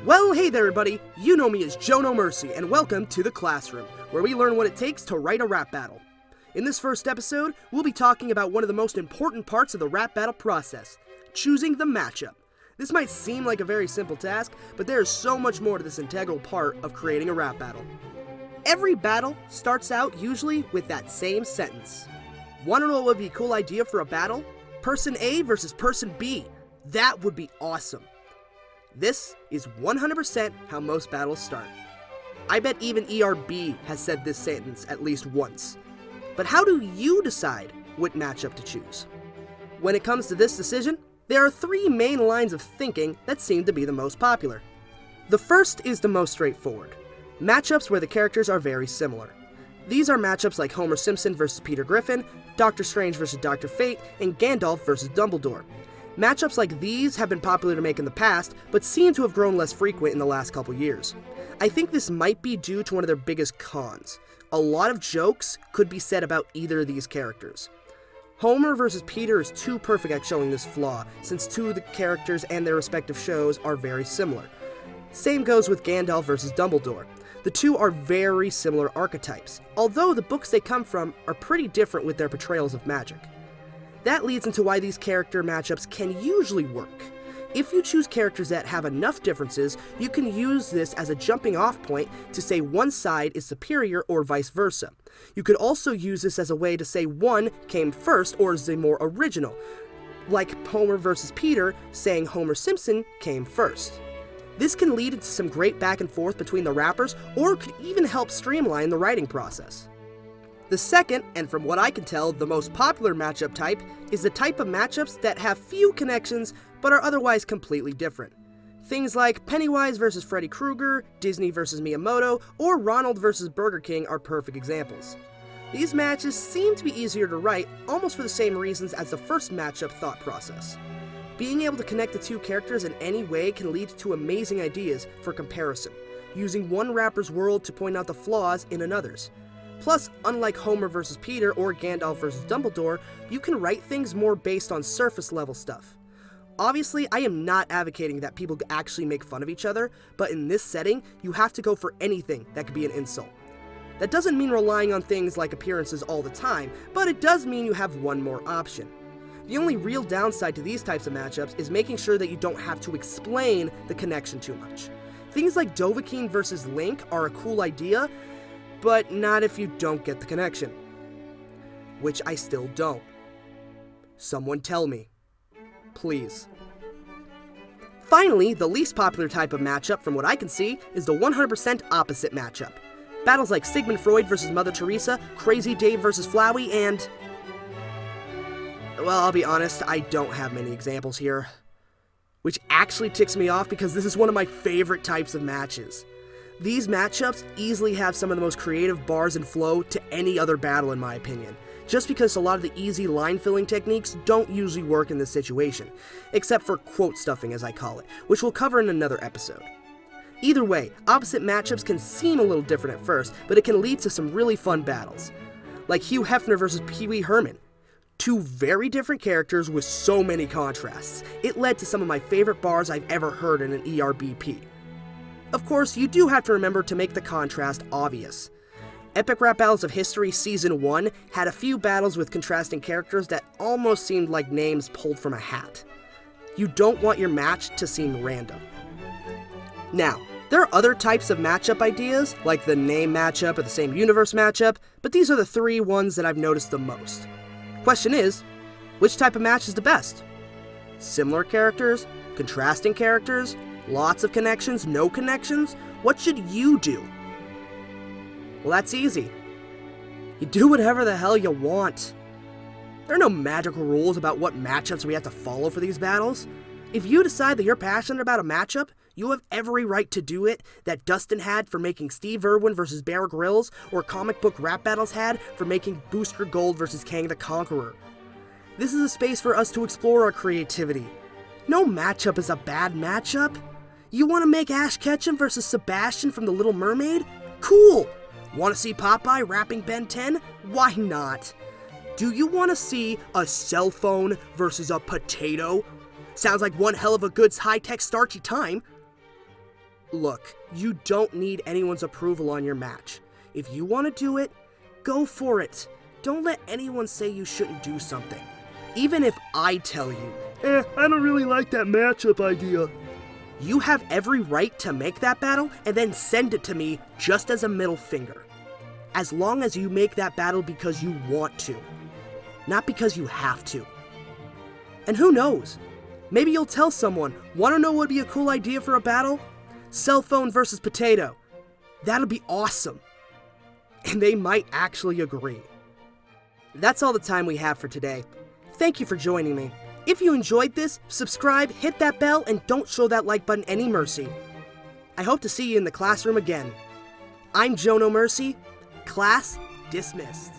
Well, hey there everybody, you know me as Joe No Mercy, and welcome to the classroom, where we learn what it takes to write a rap battle. In this first episode, we'll be talking about one of the most important parts of the rap battle process, choosing the matchup. This might seem like a very simple task, but there is so much more to this integral part of creating a rap battle. Every battle starts out usually with that same sentence. Wanna know what would be a cool idea for a battle? Person A versus person B. That would be awesome. This is 100% how most battles start. I bet even ERB has said this sentence at least once. But how do you decide what matchup to choose? When it comes to this decision, there are three main lines of thinking that seem to be the most popular. The first is the most straightforward. Matchups where the characters are very similar. These are matchups like Homer Simpson versus Peter Griffin, Doctor Strange versus Dr. Fate, and Gandalf versus Dumbledore. Matchups like these have been popular to make in the past, but seem to have grown less frequent in the last couple years. I think this might be due to one of their biggest cons. A lot of jokes could be said about either of these characters. Homer versus Peter is too perfect at showing this flaw, since two of the characters and their respective shows are very similar. Same goes with Gandalf versus Dumbledore. The two are very similar archetypes, although the books they come from are pretty different with their portrayals of magic. That leads into why these character matchups can usually work. If you choose characters that have enough differences, you can use this as a jumping off point to say one side is superior or vice versa. You could also use this as a way to say one came first or is the more original, like Homer versus Peter saying Homer Simpson came first. This can lead into some great back and forth between the rappers, or could even help streamline the writing process. The second, and from what I can tell, the most popular matchup type, is the type of matchups that have few connections but are otherwise completely different. Things like Pennywise versus Freddy Krueger, Disney versus Miyamoto, or Ronald versus Burger King are perfect examples. These matches seem to be easier to write, almost for the same reasons as the first matchup thought process. Being able to connect the two characters in any way can lead to amazing ideas for comparison, using one rapper's world to point out the flaws in another's. Plus, unlike Homer versus Peter or Gandalf versus Dumbledore, you can write things more based on surface level stuff. Obviously, I am not advocating that people actually make fun of each other, but in this setting, you have to go for anything that could be an insult. That doesn't mean relying on things like appearances all the time, but it does mean you have one more option. The only real downside to these types of matchups is making sure that you don't have to explain the connection too much. Things like Dovahkiin versus Link are a cool idea, but not if you don't get the connection. Which I still don't. Someone tell me. Please. Finally, the least popular type of matchup from what I can see is the 100% opposite matchup. Battles like Sigmund Freud versus Mother Teresa, Crazy Dave versus Flowey, and... well, I'll be honest, I don't have many examples here. Which actually ticks me off because this is one of my favorite types of matches. These matchups easily have some of the most creative bars and flow to any other battle in my opinion, just because a lot of the easy line-filling techniques don't usually work in this situation, except for quote stuffing as I call it, which we'll cover in another episode. Either way, opposite matchups can seem a little different at first, but it can lead to some really fun battles. Like Hugh Hefner versus Pee Wee Herman. Two very different characters with so many contrasts. It led to some of my favorite bars I've ever heard in an ERBP. Of course, you do have to remember to make the contrast obvious. Epic Rap Battles of History Season 1 had a few battles with contrasting characters that almost seemed like names pulled from a hat. You don't want your match to seem random. Now, there are other types of matchup ideas, like the name matchup or the same universe matchup, but these are the three ones that I've noticed the most. Question is, which type of match is the best? Similar characters? Contrasting characters? Lots of connections? No connections? What should you do? Well, that's easy. You do whatever the hell you want. There are no magical rules about what matchups we have to follow for these battles. If you decide that you're passionate about a matchup, you have every right to do it that Dustin had for making Steve Irwin versus Bear Grylls, or comic book rap battles had for making Booster Gold versus Kang the Conqueror. This is a space for us to explore our creativity. No matchup is a bad matchup. You want to make Ash Ketchum versus Sebastian from The Little Mermaid? Cool! Want to see Popeye rapping Ben 10? Why not? Do you want to see a cell phone versus a potato? Sounds like one hell of a good high-tech starchy time. Look, you don't need anyone's approval on your match. If you want to do it, go for it. Don't let anyone say you shouldn't do something. Even if I tell you, I don't really like that matchup idea. You have every right to make that battle and then send it to me just as a middle finger. As long as you make that battle because you want to, not because you have to. And who knows? Maybe you'll tell someone, want to know what would be a cool idea for a battle? Cell phone versus potato. That'll be awesome. And they might actually agree. That's all the time we have for today. Thank you for joining me. If you enjoyed this, subscribe, hit that bell, and don't show that like button any mercy. I hope to see you in the classroom again. I'm Joe No Mercy. Class dismissed.